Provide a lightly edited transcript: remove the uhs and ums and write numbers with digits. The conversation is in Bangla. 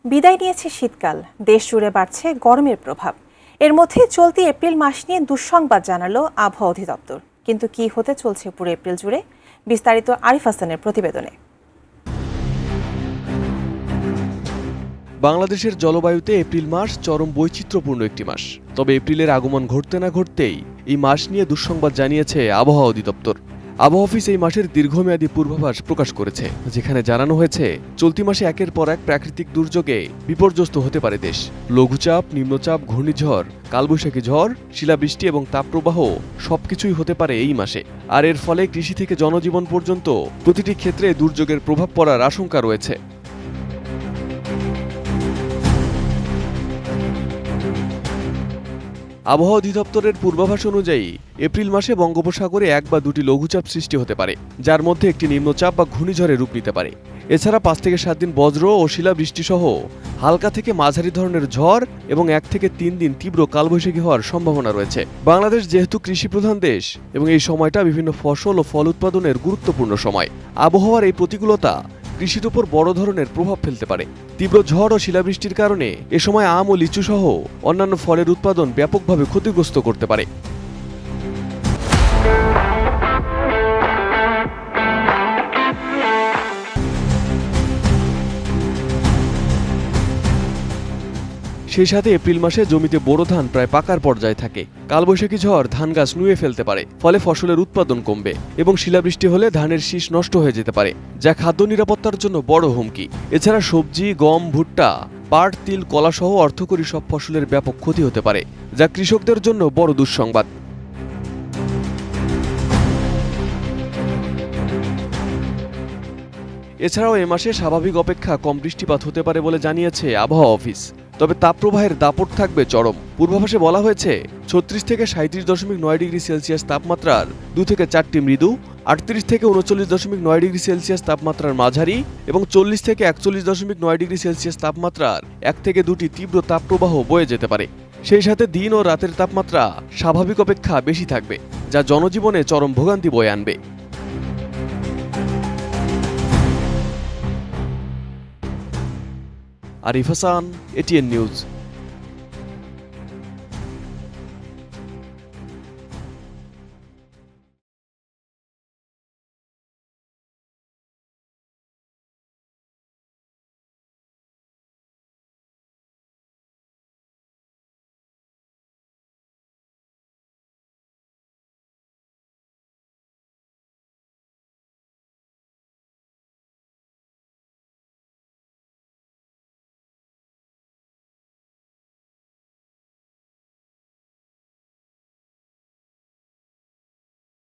বিদায় নিয়েছে শীতকাল, দেশ জুড়ে বাড়ছে গরমের প্রভাব। এর মধ্যে চলতি এপ্রিল মাস নিয়ে দুঃসংবাদ জানালো আবহাওয়া অধিদপ্তর। কিন্তু কি হতে চলছে পুরো এপ্রিল জুড়ে, বিস্তারিত আরিফ হাসানের প্রতিবেদনে। বাংলাদেশের জলবায়ুতে এপ্রিল মাস চরম বৈচিত্র্যপূর্ণ একটি মাস। তবে এপ্রিলের আগমন ঘটতে না ঘটতেই এই মাস নিয়ে দুঃসংবাদ জানিয়েছে আবহাওয়া অধিদপ্তর। আবহাওয়া অফিস এই মাসের দীর্ঘমেয়াদী পূর্বাভাস প্রকাশ করেছে, যেখানে জানানো হয়েছে চলতি মাসে একের পর এক প্রাকৃতিক দুর্যোগে বিপর্যস্ত হতে পারে দেশ। লঘুচাপ, নিম্নচাপ, ঘূর্ণিঝড়, কালবৈশাখী ঝড়, শিলাবৃষ্টি এবং তাপপ্রবাহ সবকিছুই হতে পারে এই মাসে। আর এর ফলে কৃষি থেকে জনজীবন পর্যন্ত প্রতিটি ক্ষেত্রে দুর্যোগের প্রভাব পড়ার আশঙ্কা রয়েছে। আবহাওয়া অধিদপ্তরের পূর্বাভাস অনুযায়ী এপ্রিল মাসে বঙ্গোপসাগরে এক বা দুটি লঘুচাপ সৃষ্টি হতে পারে, যার মধ্যে একটি নিম্নচাপ বা ঘূর্ণিঝড়ে রূপ নিতে পারে। এছাড়া 5 থেকে 7 দিন বজ্র ও শিলাবৃষ্টি সহ হালকা থেকে মাঝারি ধরনের ঝড় এবং 1 থেকে 3 দিন তীব্র কালবৈশাখী হওয়ার সম্ভাবনা রয়েছে। বাংলাদেশ যেহেতু কৃষিপ্রধান দেশ এবং এই সময়টা বিভিন্ন ফসল ও ফল উৎপাদনের গুরুত্বপূর্ণ সময়, আবহাওয়ার এই প্রতিকূলতা কৃষির উপর বড় ধরনের প্রভাব ফেলতে পারে। তীব্র ঝড় ও শিলাবৃষ্টির কারণে এ সময় আম ও লিচু সহ অন্যান্য ফলের উৎপাদন ব্যাপকভাবে ক্ষতিগ্রস্ত করতে পারে। সেই সাথে এপ্রিল মাসে জমিতে বোরো ধান প্রায় পাকার পর্যায়ে থাকে। কালবৈশাখী ঝড় ধান গাছ নুয়ে ফেলতে পারে, ফলে ফসলের উৎপাদন কমবে এবং শিলাবৃষ্টি হলে ধানের শীষ নষ্ট হয়ে যেতে পারে, যা খাদ্য নিরাপত্তার জন্য বড় হুমকি। এছাড়া সবজি, গম, ভুট্টা, পাট, তিল, কলা সহ অর্থকরী সব ফসলের ব্যাপক ক্ষতি হতে পারে, যা কৃষকদের জন্য বড় দুঃসংবাদ। এছাড়াও এ মাসে স্বাভাবিক অপেক্ষা কম বৃষ্টিপাত হতে পারে বলে জানিয়েছে আবহাওয়া অফিস। তবে তাপপ্রবাহের দাপট থাকবে চরম। পূর্বাভাসে বলা হয়েছে 36 থেকে 37.9 ডিগ্রি সেলসিয়াস তাপমাত্রার 2 থেকে 4টি মৃদু, 38 থেকে 39.9 ডিগ্রি সেলসিয়াস তাপমাত্রার মাঝারি এবং 40 থেকে 41.9 ডিগ্রি সেলসিয়াস তাপমাত্রার 1 থেকে 2টি তীব্র তাপপ্রবাহ বয়ে যেতে পারে। সেই সাথে দিন ও রাতের তাপমাত্রা স্বাভাবিক অপেক্ষা বেশি থাকবে, যা জনজীবনে চরম ভোগান্তি বয়ে আনবে। Arif Hasan, ATN news.